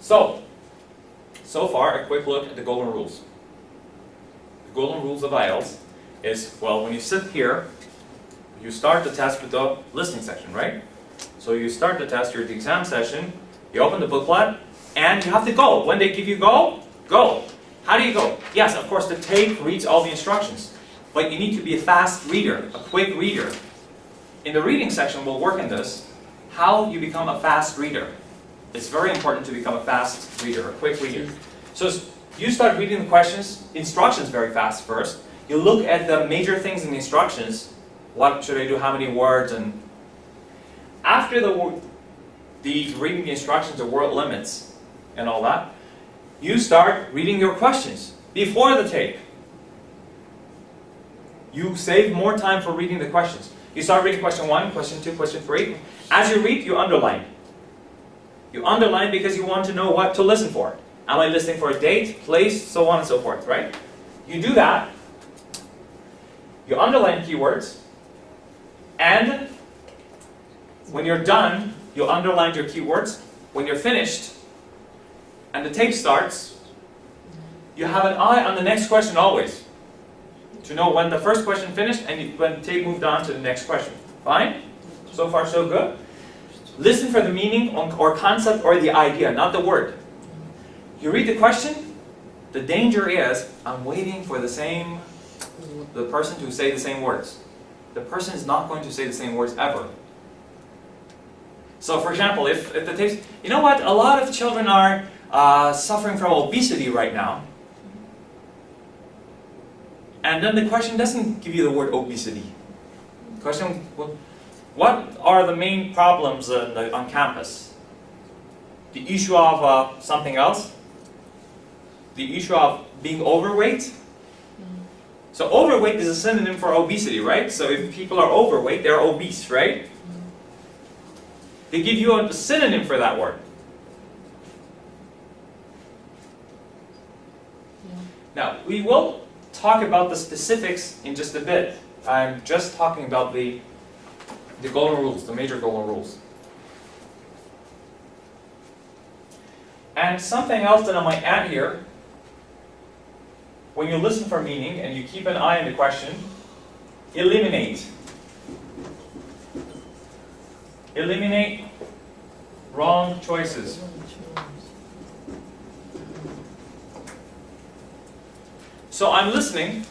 So far, a quick look at the golden rules. The golden rules of IELTS is, well, when you sit here, you start the test with the listening section, right? So you start the test, you're at the exam session, you open the booklet, and you have to go. When they give you go, go. How do you go? Yes, of course, the tape reads all the instructions, but you need to be a fast reader, a quick reader. In the reading section, we'll work on this, how you become a fast reader. It's very important to become a fast reader, a quick reader. So you start reading the instructions very fast first. You look at the major things in the instructions. What should I do? How many words? And after the reading the instructions, the word limits, and all that, you start reading your questions before the tape. You save more time for reading the questions. You start reading question 1, question 2, question 3. As you read, you underline. You underline because you want to know what to listen for. Am I listening for a date, place, so on and so forth, right? You do that. You underline keywords. And when you're done, you underline your keywords. When you're finished, and the tape starts, you have an eye on the next question always. To know when the first question finished and when the tape moved on to the next question. Fine? So far so good? Listen for the meaning or concept or the idea, not the word. You read the question, the danger is, I'm waiting for the person to say the same words. The person is not going to say the same words ever. So for example, if the tape, you know what, a lot of children are suffering from obesity right now. And then the question doesn't give you the word obesity. The question, what are the main problems on campus? The issue of something else? The issue of being overweight? So overweight is a synonym for obesity, right? So if people are overweight, they're obese, right? They give you a synonym for that word. Now, we will talk about the specifics in just a bit. I'm just talking about the golden rules, the major golden rules. And something else that I might add here, when you listen for meaning and you keep an eye on the question, eliminate. Eliminate wrong choices. So I'm listening.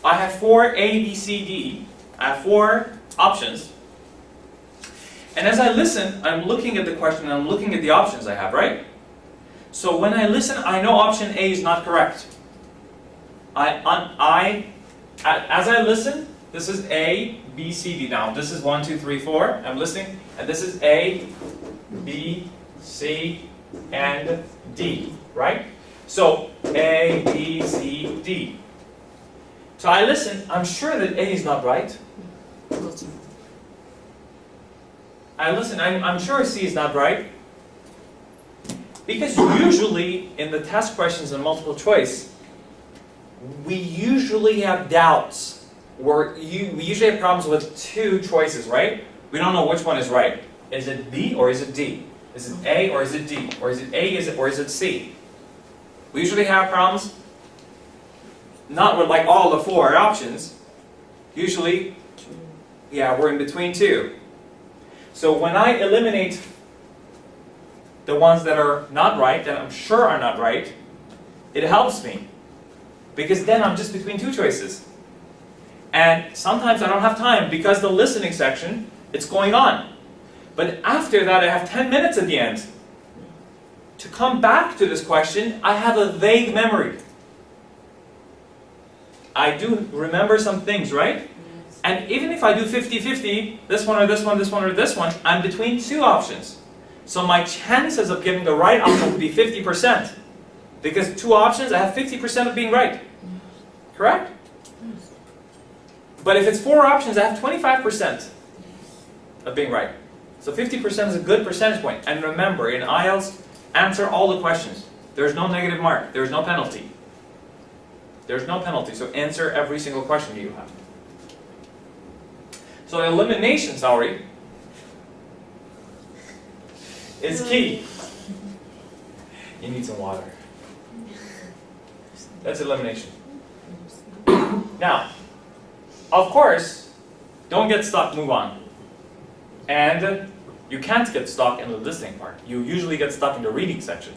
I have 4 A, B, C, D. I have 4 options. And as I listen, I'm looking at the question and I'm looking at the options I have, right? So when I listen, I know option A is not correct. As I listen, this is A, B, C, D. Now, this is 1, 2, 3, 4. I'm listening. And this is A, B, C, and D, right? So, A, B, C, D. So I listen, I'm sure that A is not right. I listen, I'm sure C is not right. Because usually, in the test questions and multiple choice, we usually have doubts. We usually have problems with 2 choices, right? We don't know which one is right. Is it B or is it D? Is it A or is it D? Or is it A or is it C? We usually have problems, not with like all the 4 options. Usually, yeah, we're in between 2. So when I eliminate the ones that are not right, that I'm sure are not right, it helps me. Because then I'm just between 2 choices. And sometimes I don't have time because the listening section, it's going on. But after that, I have 10 minutes at the end. To come back to this question, I have a vague memory. I do remember some things, right? And even if I do 50-50, this one or this one, this one or this one, I'm between 2 options. So my chances of getting the right option would be 50%. Because 2 options, I have 50% of being right. Correct? But if it's 4 options, I have 25% of being right. So 50% is a good percentage point. And remember, in IELTS, answer all the questions. There's no negative mark. There's no penalty. There's no penalty. So answer every single question you have. So elimination, sorry, is key. You need some water. That's elimination. Now, of course, don't get stuck, move on. And you can't get stuck in the listening part. You usually get stuck in the reading section.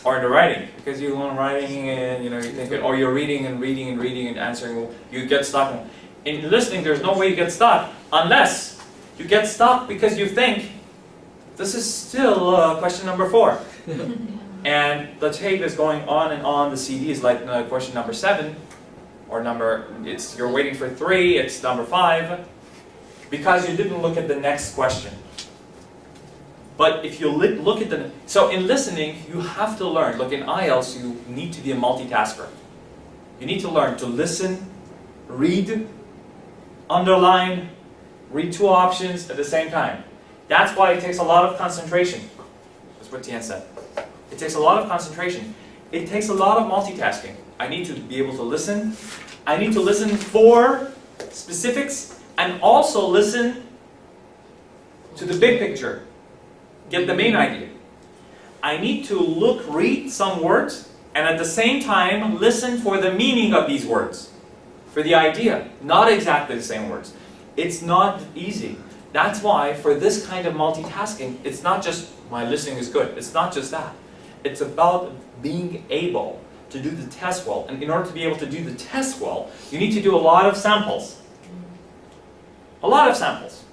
Or in the writing. Because you're writing and you're thinking, or you're reading and answering, you get stuck. In listening, there's no way you get stuck unless you get stuck because you think, this is still question number 4. And the tape is going on and on. The CD is like question number 7, or you're waiting for 3, it's number 5, because you didn't look at the next question. But if you look at so in listening, you have to learn. Look, in IELTS, you need to be a multitasker. You need to learn to listen, read, underline, read 2 options at the same time. That's why it takes a lot of concentration. That's what Tian said. It takes a lot of concentration. It takes a lot of multitasking. I need to be able to listen. I need to listen for specifics and also listen to the big picture. Get the main idea. I need to read some words and at the same time listen for the meaning of these words. For the idea. Not exactly the same words. It's not easy. That's why for this kind of multitasking, it's not just my listening is good. It's not just that. It's about being able to do the test well. And in order to be able to do the test well, you need to do a lot of samples. A lot of samples.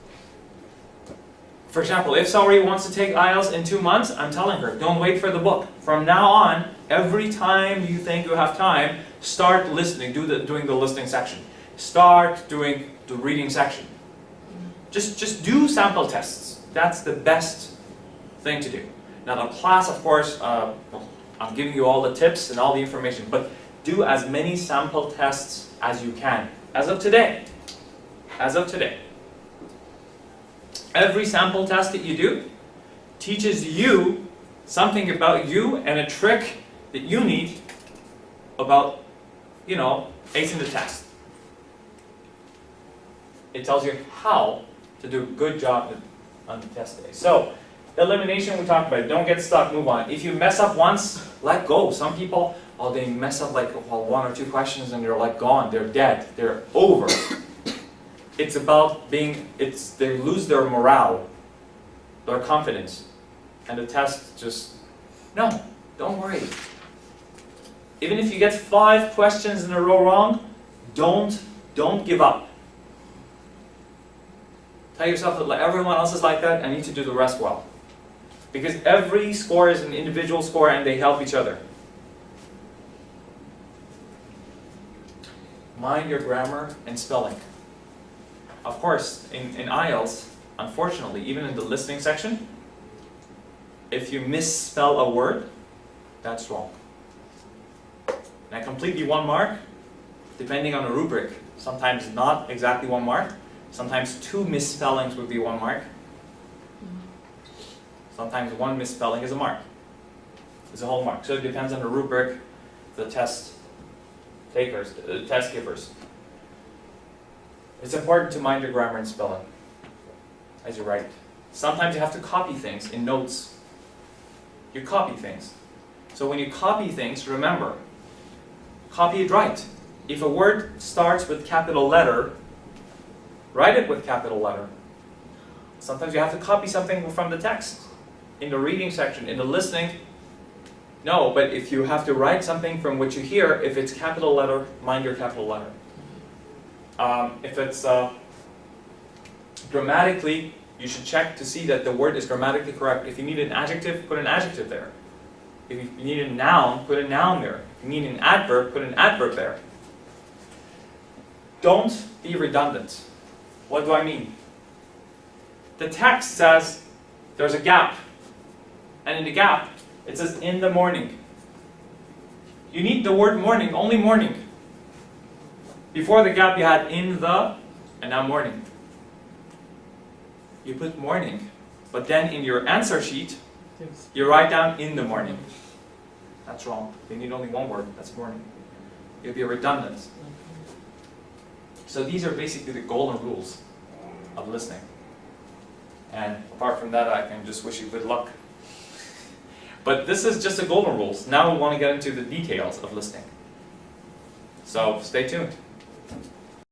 For example, if somebody wants to take IELTS in 2 months, I'm telling her, don't wait for the book. From now on, every time you think you have time, start listening, doing the listening section. Start doing the reading section. Just do sample tests. That's the best thing to do. Now the class, of course, I'm giving you all the tips and all the information, but do as many sample tests as you can. As of today. As of today. Every sample test that you do teaches you something about you and a trick that you need about, acing the test. It tells you how to do a good job on the test day. So, elimination we talked about. Don't get stuck, move on. If you mess up once, let go. Some people, they mess up like 1 or 2 questions and they're like gone. They're dead. They're over. It's about they lose their morale, their confidence. And the test no, don't worry. Even if you get 5 questions in a row wrong, don't give up. Tell yourself that like everyone else is like that, I need to do the rest well. Because every score is an individual score and they help each other. Mind your grammar and spelling. Of course, in IELTS, unfortunately, even in the listening section, if you misspell a word, that's wrong. Now completely 1 mark, depending on the rubric. Sometimes not exactly 1 mark. Sometimes 2 misspellings would be 1 mark. Sometimes 1 misspelling is a mark. It's a whole mark. So it depends on the rubric, the test takers, the test givers. It's important to mind your grammar and spelling as you write. Sometimes you have to copy things in notes. You copy things. So when you copy things, remember, copy it right. If a word starts with capital letter, write it with capital letter. Sometimes you have to copy something from the text. In the reading section, in the listening, no, but if you have to write something from what you hear, if it's capital letter, mind your capital letter. If it's grammatically, you should check to see that the word is grammatically correct. If you need an adjective, put an adjective there. If you need a noun, put a noun there. If you need an adverb, put an adverb there. Don't be redundant. What do I mean? The text says there's a gap. And in the gap, it says in the morning. You need the word morning, only morning. Before the gap you had in the, and now morning. You put morning, but then in your answer sheet, you write down in the morning. That's wrong. You need only 1 word, that's morning. You'll be redundant. So these are basically the golden rules of listening. And apart from that, I can just wish you good luck. But this is just the golden rules. Now we want to get into the details of listening. So stay tuned.